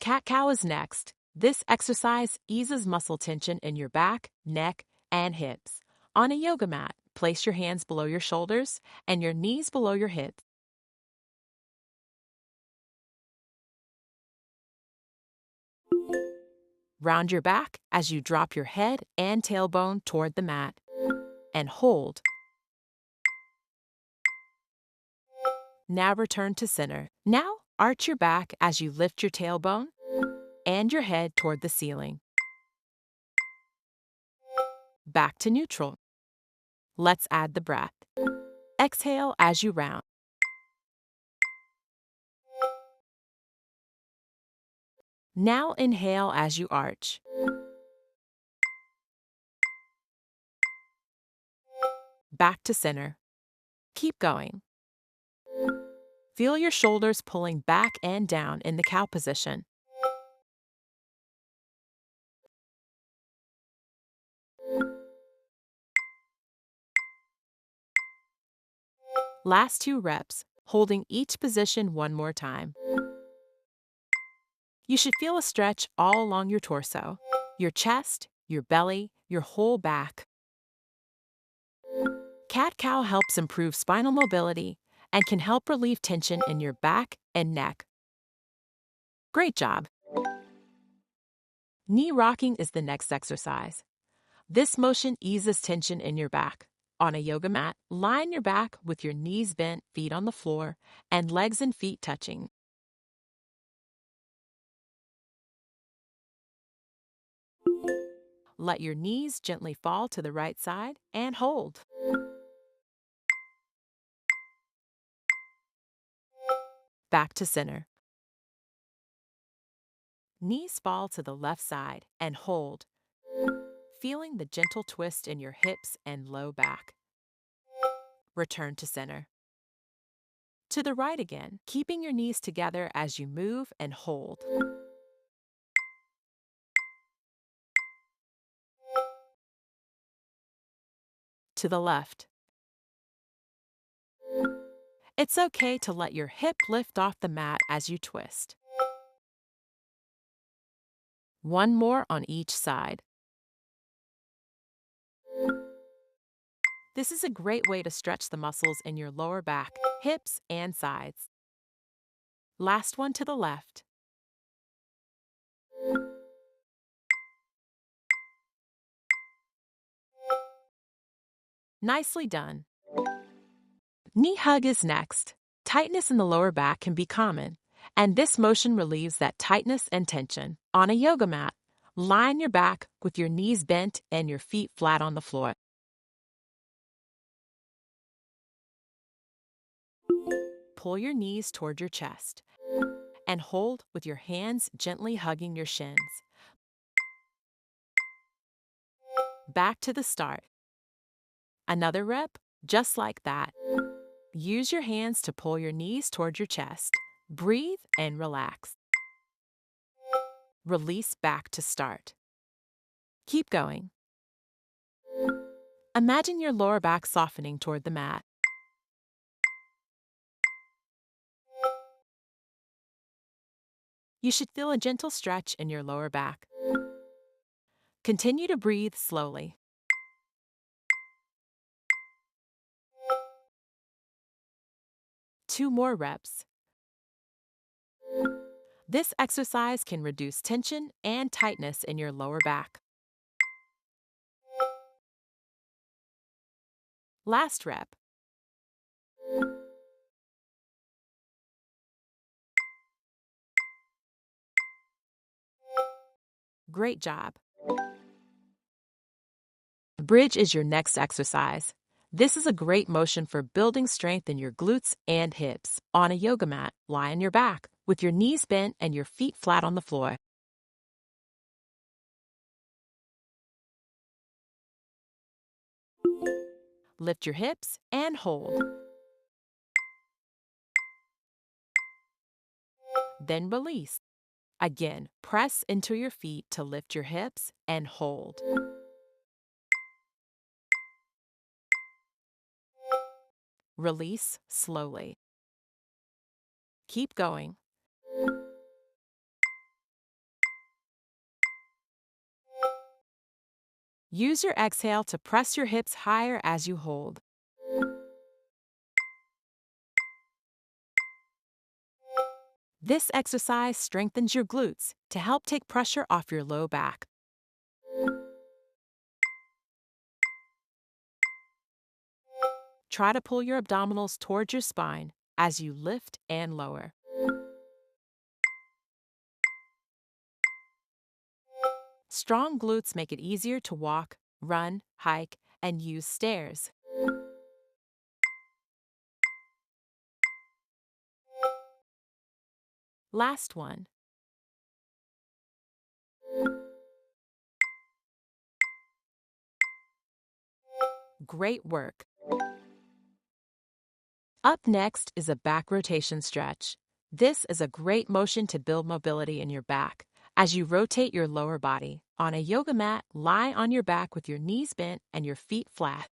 Cat-cow is next. This exercise eases muscle tension in your back, neck, and hips. On a yoga mat, place your hands below your shoulders and your knees below your hips. Round your back as you drop your head and tailbone toward the mat. And hold. Now return to center. Now arch your back as you lift your tailbone and your head toward the ceiling. Back to neutral. Let's add the breath. Exhale as you round. Now inhale as you arch. Back to center. Keep going. Feel your shoulders pulling back and down in the cow position. Last 2 reps, holding each position one more time. You should feel a stretch all along your torso, your chest, your belly, your whole back. Cat-cow helps improve spinal mobility and can help relieve tension in your back and neck. Great job! Knee rocking is the next exercise. This motion eases tension in your back. On a yoga mat, lie on your back with your knees bent, feet on the floor, and legs and feet touching. Let your knees gently fall to the right side and hold. Back to center. Knees fall to the left side and hold, feeling the gentle twist in your hips and low back. Return to center. To the right again, keeping your knees together as you move and hold. To the left. It's okay to let your hip lift off the mat as you twist. One more on each side. This is a great way to stretch the muscles in your lower back, hips, and sides. Last one to the left. Nicely done. Knee hug is next. Tightness in the lower back can be common, and this motion relieves that tightness and tension. On a yoga mat, lie on your back with your knees bent and your feet flat on the floor. Pull your knees toward your chest and hold with your hands gently hugging your shins. Back to the start. Another rep, just like that. Use your hands to pull your knees toward your chest. Breathe and relax. Release back to start. Keep going. Imagine your lower back softening toward the mat. You should feel a gentle stretch in your lower back. Continue to breathe slowly. Two more reps. This exercise can reduce tension and tightness in your lower back. Last rep. Great job. Bridge is your next exercise. This is a great motion for building strength in your glutes and hips. On a yoga mat, lie on your back with your knees bent and your feet flat on the floor. Lift your hips and hold. Then release. Again, press into your feet to lift your hips and hold. Release slowly. Keep going. Use your exhale to press your hips higher as you hold. This exercise strengthens your glutes to help take pressure off your low back. Try to pull your abdominals towards your spine as you lift and lower. Strong glutes make it easier to walk, run, hike, and use stairs. Last one. Great work. Up next is a back rotation stretch. This is a great motion to build mobility in your back. As you rotate your lower body, on a yoga mat, lie on your back with your knees bent and your feet flat.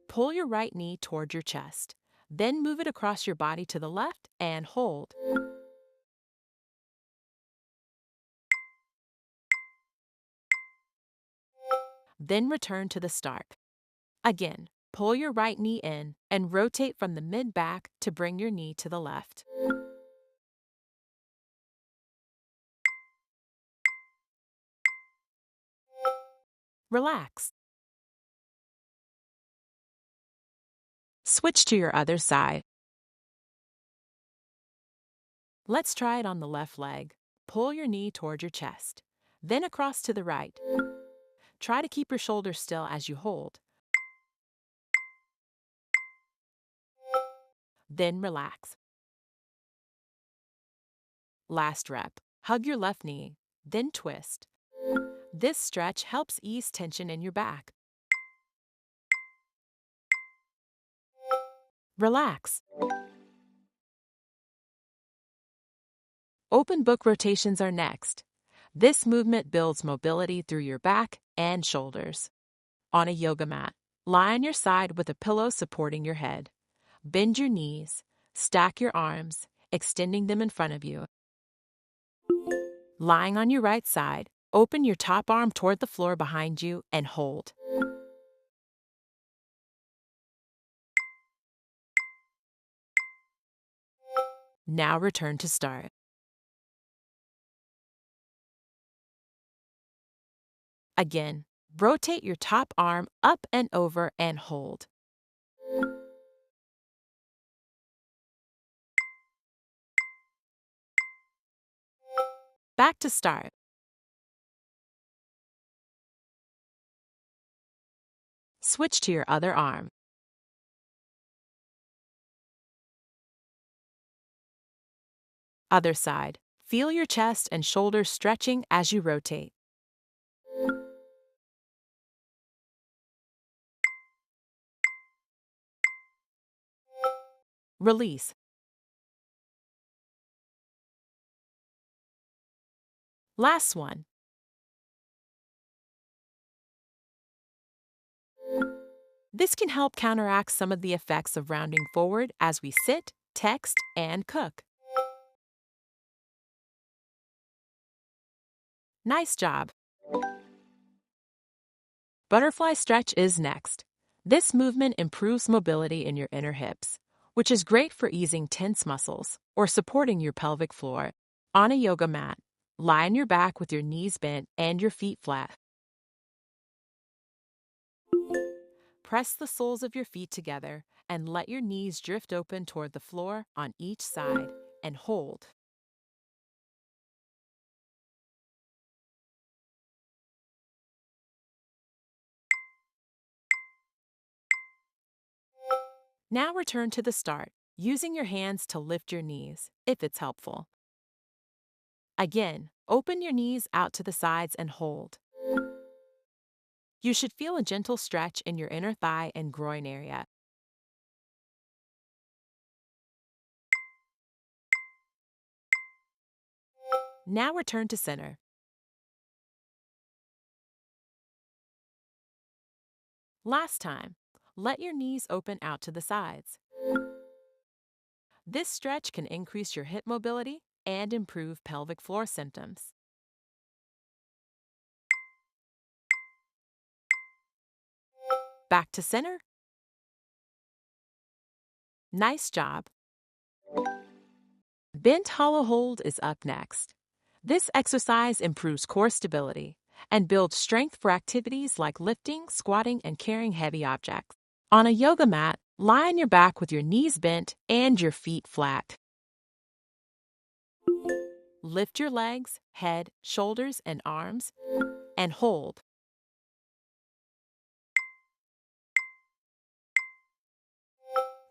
Pull your right knee toward your chest. Then move it across your body to the left and hold. Then return to the start. Again, pull your right knee in and rotate from the mid-back to bring your knee to the left. Relax. Switch to your other side. Let's try it on the left leg. Pull your knee toward your chest, then across to the right. Try to keep your shoulders still as you hold. Then relax. Last rep. Hug your left knee, then twist. This stretch helps ease tension in your back. Relax. Open book rotations are next. This movement builds mobility through your back and shoulders. On a yoga mat, lie on your side with a pillow supporting your head. Bend your knees, stack your arms, extending them in front of you. Lying on your right side, open your top arm toward the floor behind you and hold. Now return to start. Again, rotate your top arm up and over and hold. Back to start. Switch to your other arm. Other side. Feel your chest and shoulders stretching as you rotate. Release. Last one. This can help counteract some of the effects of rounding forward as we sit, text, and cook. Nice job! Butterfly stretch is next. This movement improves mobility in your inner hips, which is great for easing tense muscles or supporting your pelvic floor. On a yoga mat, lie on your back with your knees bent and your feet flat. Press the soles of your feet together and let your knees drift open toward the floor on each side and hold. Now return to the start, using your hands to lift your knees, if it's helpful. Again, open your knees out to the sides and hold. You should feel a gentle stretch in your inner thigh and groin area. Now return to center. Last time, let your knees open out to the sides. This stretch can increase your hip mobility and improve pelvic floor symptoms. Back to center. Nice job. Bent hollow hold is up next. This exercise improves core stability and builds strength for activities like lifting, squatting, and carrying heavy objects. On a yoga mat, lie on your back with your knees bent and your feet flat. Lift your legs, head, shoulders, and arms, and hold.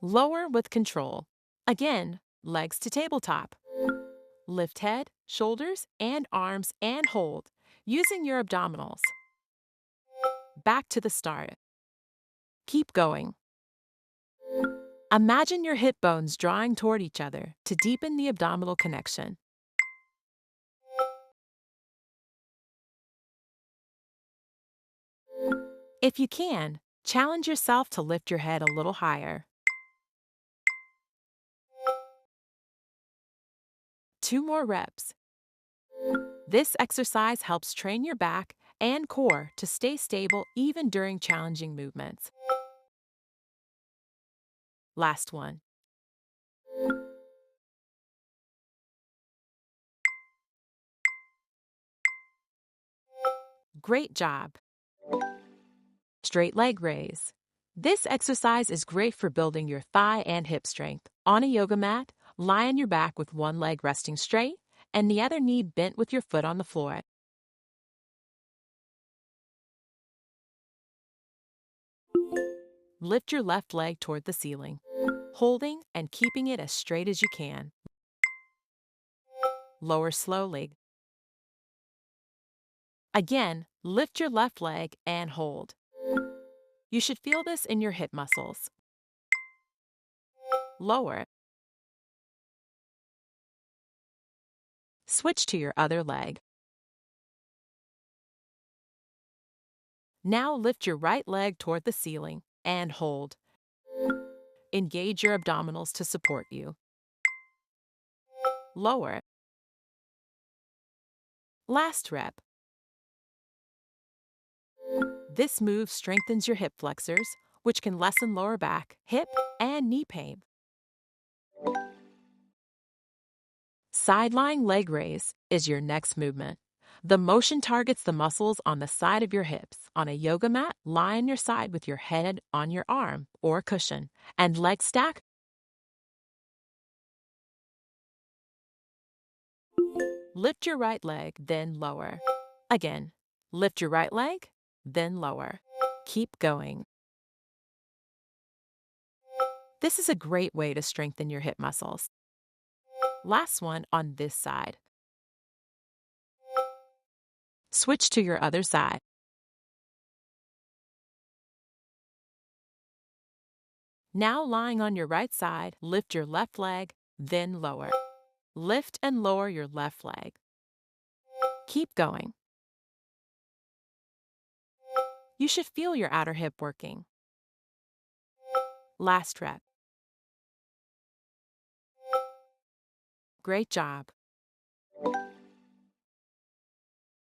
Lower with control. Again, legs to tabletop. Lift head, shoulders, and arms and hold, using your abdominals. Back to the start. Keep going. Imagine your hip bones drawing toward each other to deepen the abdominal connection. If you can, challenge yourself to lift your head a little higher. 2 more reps. This exercise helps train your back and core to stay stable even during challenging movements. Last one. Great job. Straight leg raise. This exercise is great for building your thigh and hip strength. On a yoga mat, lie on your back with one leg resting straight and the other knee bent with your foot on the floor. Lift your left leg toward the ceiling, holding and keeping it as straight as you can. Lower slowly. Again, lift your left leg and hold. You should feel this in your hip muscles. Lower. Switch to your other leg. Now lift your right leg toward the ceiling and hold. Engage your abdominals to support you. Lower. Last rep. This move strengthens your hip flexors, which can lessen lower back, hip, and knee pain. Side lying leg raise is your next movement. The motion targets the muscles on the side of your hips. On a yoga mat, lie on your side with your head on your arm or cushion and legs stacked. Lift your right leg, then lower. Again, lift your right leg, then lower. Keep going. This is a great way to strengthen your hip muscles. Last one on this side. Switch to your other side. Now lying on your right side, lift your left leg, then lower. Lift and lower your left leg. Keep going. You should feel your outer hip working. Last rep. Great job.